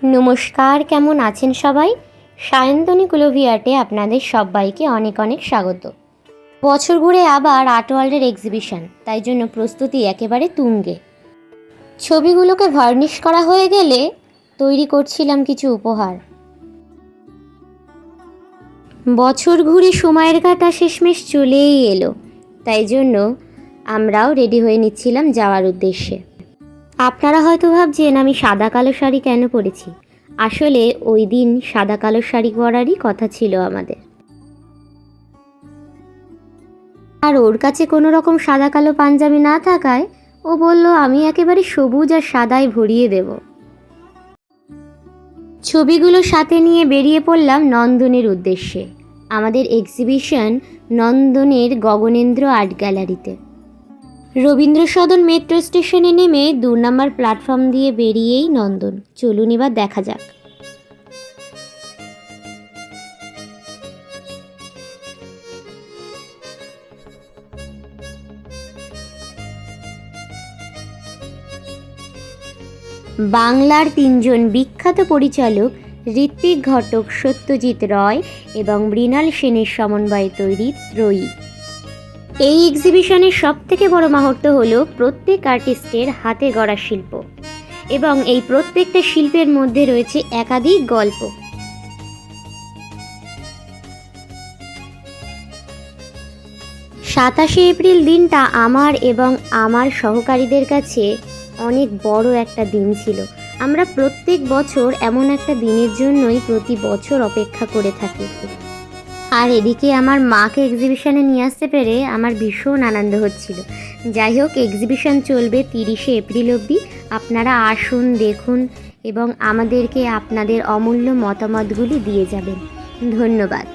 নমস্কার, কেমন আছেন সবাই? সায়ন্তনী কুলভি আর্টে আপনাদের সবাইকে অনেক অনেক স্বাগত। বছর ঘুরে আবার আর্ট ওয়ার্ল্ডের এক্সিবিশন, তাই জন্য প্রস্তুতি একেবারে তুঙ্গে। ছবিগুলোকে ভার্নিশ করা হয়ে গেলে তৈরি করছিলাম কিছু উপহার। বছর ঘুরে সময়ের কাঁটা শেষমেশ চলেই এলো, তাই জন্য আমরাও রেডি হয়ে নিচ্ছিলাম যাওয়ার উদ্দেশ্যে। আপনারা হয়তো ভাবছেন আমি সাদা কালো শাড়ি কেন পরেছি। আসলে ওই দিন সাদা কালো শাড়ি পরারই কথা ছিল আমাদের, আর ওর কাছে কোনো রকম সাদা কালো পাঞ্জাবি না থাকায় ও বলল আমি একেবারে সবুজ আর সাদায় ভরিয়ে দেব। ছবিগুলো সাথে নিয়ে বেরিয়ে পড়লাম নন্দনের উদ্দেশ্যে। আমাদের এক্সিবিশন নন্দনের গগনেন্দ্র আর্ট গ্যালারিতে। রবীন্দ্র সদন মেট্রো স্টেশনে নেমে 2 নম্বর প্ল্যাটফর্ম দিয়ে বেরিয়েই নন্দন। চলুন এবার দেখা যাক। বাংলার 3 জন বিখ্যাত পরিচালক ঋত্বিক ঘটক, সত্যজিৎ রয় এবং মৃণাল সেনের সমন্বয়ে তৈরি ত্রয়ী। এই এক্সিবিশনের সবথেকে বড় মাহাত্ম্য হলো প্রত্যেক আর্টিস্টের হাতে গড়া শিল্প, এবং এই প্রত্যেকটা শিল্পের মধ্যে রয়েছে একাধিক গল্প। 27শে এপ্রিল দিনটা আমার এবং আমার সহকারীদের কাছে অনেক বড় একটা দিন ছিল। আমরা প্রত্যেক বছর এমন একটা দিনের জন্যই প্রতি বছর অপেক্ষা করে থাকি। আর এদিকে আমার মাকে এক্সিবিশনে নিয়ে আসতে পেরে আমার ভীষণ আনন্দ হচ্ছিল। যাই হোক, এক্সিবিশন চলবে 30শে এপ্রিল অবধি। আপনারা আসুন, দেখুন এবং আমাদেরকে আপনাদের অমূল্য মতামতগুলি দিয়ে যাবেন। ধন্যবাদ।